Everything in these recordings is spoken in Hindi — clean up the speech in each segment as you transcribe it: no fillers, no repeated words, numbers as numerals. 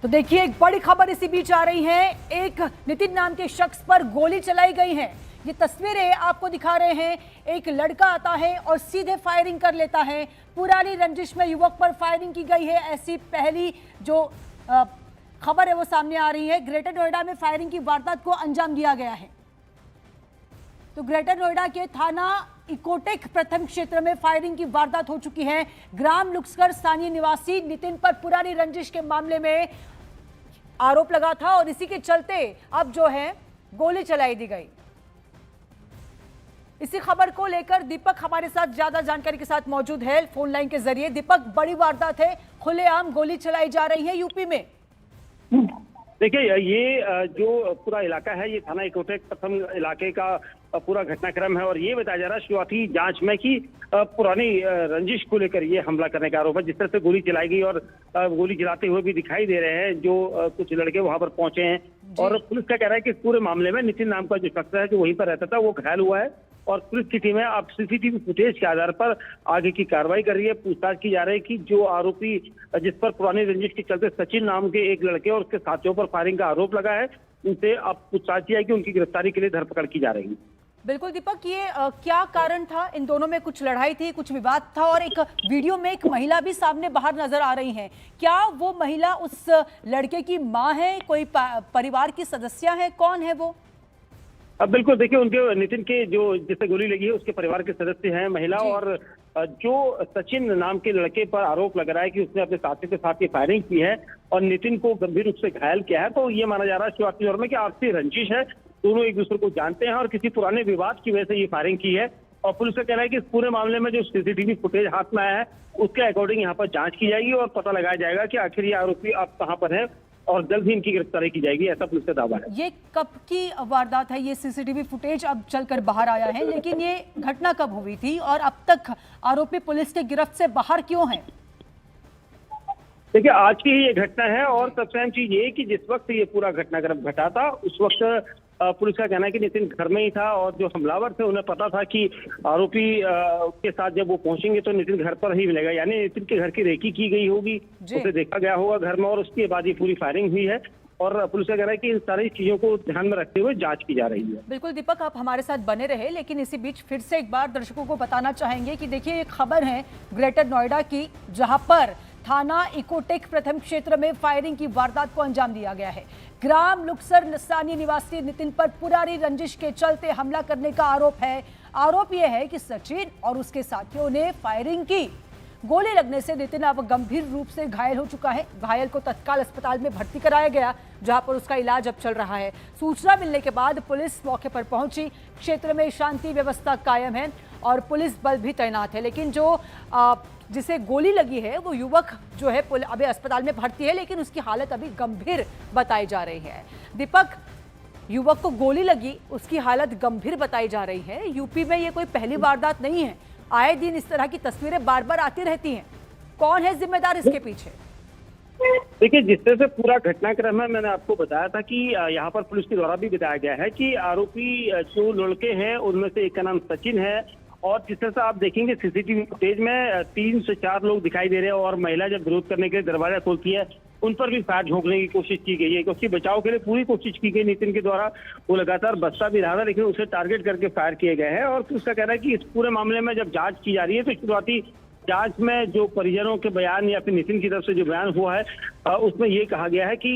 तो देखिए एक बड़ी खबर इसी बीच आ रही है। एक नितिन नाम के शख्स पर गोली चलाई गई है। ये तस्वीरें आपको दिखा रहे हैं। एक लड़का आता है और सीधे फायरिंग कर लेता है। पुरानी रंजिश में युवक पर फायरिंग की गई है, ऐसी पहली जो खबर है वो सामने आ रही है। ग्रेटर नोएडा में फायरिंग की वारदात को अंजाम दिया गया है। तो ग्रेटर नोएडा के थाना इकोटेक प्रथम क्षेत्र में फायरिंग की वारदात हो चुकी है। ग्राम लुक्सकर स्थानीय निवासी नितिन पर पुरानी रंजिश के मामले में आरोप लगा था और इसी के चलते अब जो है गोली चलाई दी गई। इसी खबर को लेकर दीपक हमारे साथ ज्यादा जानकारी के साथ मौजूद है फोन लाइन के जरिए। दीपक, बड़ी वारदात है, खुलेआम गोली चलाई जा रही है यूपी में। देखिए, ये जो पूरा इलाका है ये थाना इकोटेक प्रथम इलाके का पूरा घटनाक्रम है और ये बताया जा रहा है शुरुआती जांच में कि पुरानी रंजिश को लेकर ये हमला करने का आरोप है। जिस तरह से गोली चलाई गई और गोली चलाते हुए भी दिखाई दे रहे हैं जो कुछ लड़के वहां पर पहुंचे हैं और पुलिस का कहना है कि इस पूरे मामले में नितिन नाम का जो शख्स है जो वहीं पर रहता था वो घायल हुआ है और पुलिस की टीमें अब सीसीटीवी फुटेज के आधार पर आगे की कार्रवाई कर रही है। पूछताछ की जा रही है कि जो आरोपी जिस पर पुरानी रंजिश के चलते सचिन नाम के एक लड़के और उसके साथियों पर फायरिंग का आरोप लगा है, उनसे अब पूछताछ की है कि उनकी गिरफ्तारी के लिए धरपकड़ की जा रही है। बिल्कुल दीपक, ये क्या कारण था? इन दोनों में कुछ लड़ाई थी, कुछ विवाद था और एक वीडियो में एक महिला भी सामने बाहर नजर आ रही है। क्या वो महिला उस लड़के की माँ है, कोई परिवार की सदस्य है, कौन है वो? अब बिल्कुल देखिए, उनके नितिन के जो जिससे गोली लगी है उसके परिवार के सदस्य हैं महिला और जो सचिन नाम के लड़के पर आरोप लग रहा है कि उसने अपने साथी के साथ ये फायरिंग की है और नितिन को गंभीर रूप से घायल किया है, तो ये माना जा रहा है शुरुआती दौर में कि आपसी रंजिश है, दोनों एक दूसरे को जानते हैं और किसी पुराने विवाद की वजह से ये फायरिंग की है। और पुलिस का कहना है कि इस पूरे मामले में जो सीसीटीवी फुटेज हाथ में आया है उसके अकॉर्डिंग यहाँ पर जांच की जाएगी और पता लगाया जाएगा कि आखिर ये आरोपी अब कहाँ पर है और जल्द ही इनकी गिरफ्तारी की जाएगी, ऐसा पुलिस का दावा है। ये कब की वारदात है? ये सीसीटीवी फुटेज अब चलकर बाहर आया है, लेकिन ये घटना कब हुई थी और अब तक आरोपी पुलिस के गिरफ्त से बाहर क्यों है? देखिए, आज की ही ये घटना है और सबसे अहम चीज ये कि जिस वक्त ये पूरा घटनाक्रम घटा था उस वक्त पुलिस का कहना है कि नितिन घर में ही था और जो हमलावर थे उन्हें पता था कि आरोपी के साथ जब वो पहुंचेंगे तो नितिन घर पर ही मिलेगा, यानी नितिन के घर की रेकी की गई होगी, उसे देखा गया होगा घर में और उसके बाद ये पूरी फायरिंग हुई है और पुलिस का कहना है कि इन सारी चीजों को ध्यान में रखते हुए जांच की जा रही है। बिल्कुल दीपक, आप हमारे साथ बने रहे, लेकिन इसी बीच फिर से एक बार दर्शकों को बताना चाहेंगे कि देखिए ये खबर है ग्रेटर नोएडा की, जहां पर थाना इकोटेक प्रथम क्षेत्र में फायरिंग की वारदात को अंजाम दिया गया है। ग्राम लुक्सर स्थानीय निवासी नितिन पर पुरानी रंजिश के चलते हमला करने का आरोप है। आरोप यह है कि सचिन और उसके साथियों ने फायरिंग की। गोली लगने से नितिन अब गंभीर रूप से घायल हो चुका है। घायल को तत्काल अस्पताल में भर्ती कराया गया, जहां पर उसका इलाज अब चल रहा है। सूचना मिलने के बाद पुलिस मौके पर पहुंची। क्षेत्र में शांति व्यवस्था कायम है और पुलिस बल भी तैनात है, लेकिन जो जिसे गोली लगी है वो युवक जो है अभी अस्पताल में भर्ती है, लेकिन उसकी हालत अभी गंभीर बताई जा रही है। दीपक, युवक को गोली लगी, उसकी हालत गंभीर बताई जा रही है। यूपी में ये कोई पहली वारदात नहीं है, आए दिन इस तरह की तस्वीरें बार बार आती रहती हैं। कौन है जिम्मेदार इसके पीछे? देखिए, जिस तरह से पूरा घटनाक्रम है मैंने आपको बताया था कि यहाँ पर पुलिस के द्वारा भी बताया गया है कि आरोपी जो लड़के हैं उनमें से एक का नाम सचिन है और जिस तरह से आप देखेंगे सीसीटीवी फुटेज में 3 से 4 लोग दिखाई दे रहे हैं और महिला जब विरोध करने के लिए दरवाजा खोलती है उन पर भी फायर झोंकने की कोशिश की गई है, क्योंकि बचाव के लिए पूरी कोशिश की गई नितिन के द्वारा। वो लगातार बचता भी रहा था लेकिन उसे टारगेट करके फायर किए गए हैं और उसका कहना है कि इस पूरे मामले में जब जांच की जा रही है तो शुरुआती जांच में जो परिजनों के बयान या फिर नितिन की तरफ से जो बयान हुआ है उसमें ये कहा गया है कि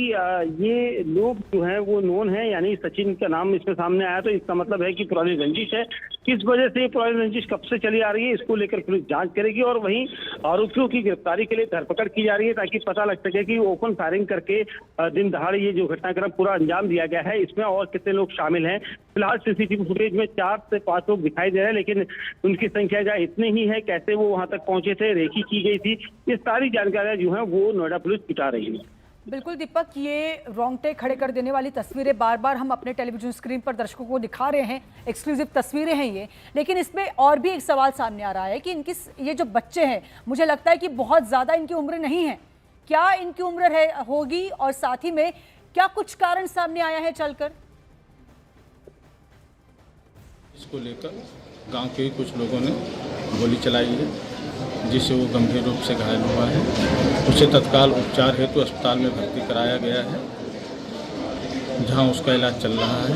ये लोग जो हैं वो नोन है, यानी सचिन का नाम इसमें सामने आया तो इसका मतलब है कि पुरानी रंजिश है। किस वजह से ये पुरानी रंजिश कब से चली आ रही है इसको लेकर पुलिस जांच करेगी और वहीं आरोपियों की गिरफ्तारी के लिए धरपकड़ की जा रही है ताकि पता लग सके कि ओपन फायरिंग करके दिन दहाड़े ये जो घटनाक्रम पूरा अंजाम दिया गया है इसमें और कितने लोग शामिल हैं। फिलहाल सीसीटीवी फुटेज में 4 से 5 लोग दिखाई दे रहे हैं, लेकिन उनकी संख्या क्या इतनी ही है, कैसे वो वहां तक पहुंचे थे, रेकी की गई थी, ये सारी जानकारियां जो है वो नोएडा पुलिस जुटा रही है। बिल्कुल दीपक, ये रोंगटे खड़े कर देने वाली तस्वीरें बार बार हम अपने टेलीविजन स्क्रीन पर दर्शकों को दिखा रहे हैं, एक्सक्लूसिव तस्वीरें हैं ये, लेकिन इसमें और भी एक सवाल सामने आ रहा है कि इनकी ये जो बच्चे हैं, मुझे लगता है कि बहुत ज़्यादा इनकी उम्र नहीं है। क्या इनकी उम्र है होगी और साथ ही में क्या कुछ कारण सामने आया है चलकर? इसको लेकर गांव के कुछ लोगों ने गोली चलाई है जिससे वो गंभीर रूप से घायल हुआ है। उसे तत्काल उपचार हेतु अस्पताल में भर्ती कराया गया है, जहां उसका इलाज चल रहा है।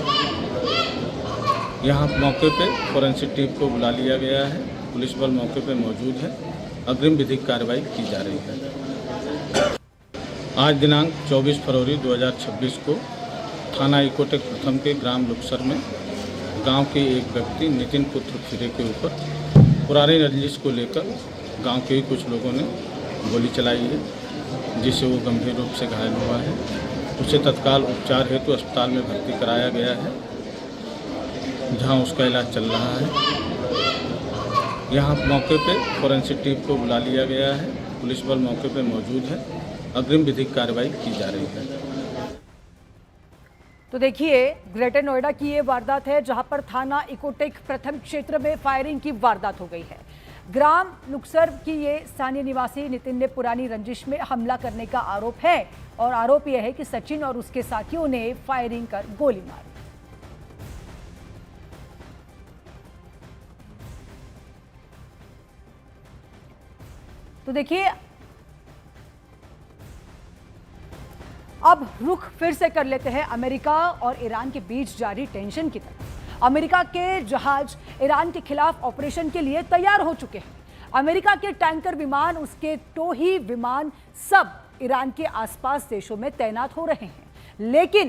यहां मौके पे फॉरेंसिक टीम को बुला लिया गया है। पुलिस बल मौके पे मौजूद है। अग्रिम विधिक कार्रवाई की जा रही है। आज दिनांक 24 फरवरी 2026 को थाना इकोटेक प्रथम के ग्राम लुक्सर में गांव के एक व्यक्ति नितिन पुत्र खीरे के ऊपर पुरानी रंजिश को लेकर गांव के ही कुछ लोगों ने गोली चलाई है, जिससे वो गंभीर रूप से घायल हुआ है। उसे तत्काल उपचार हेतु अस्पताल में भर्ती कराया गया है, जहां उसका इलाज चल रहा है। यहां मौके पे फॉरेंसिक टीम को बुला लिया गया है। पुलिस बल मौके पे मौजूद है। अग्रिम विधिक कार्रवाई की जा रही है। तो देखिए, ग्रेटर नोएडा की ये वारदात है जहां पर थाना इकोटेक प्रथम क्षेत्र में फायरिंग की वारदात हो गई है। ग्राम लुक्सर की ये स्थानीय निवासी नितिन ने पुरानी रंजिश में हमला करने का आरोप है और आरोप यह है कि सचिन और उसके साथियों ने फायरिंग कर गोली मारी। तो देखिए, अब रुख फिर से कर लेते हैं अमेरिका और ईरान के बीच जारी टेंशन की तरफ। अमेरिका के जहाज ईरान के खिलाफ ऑपरेशन के लिए तैयार हो चुके हैं। अमेरिका के टैंकर विमान, उसके टोही विमान सब ईरान के आसपास देशों में तैनात हो रहे हैं। लेकिन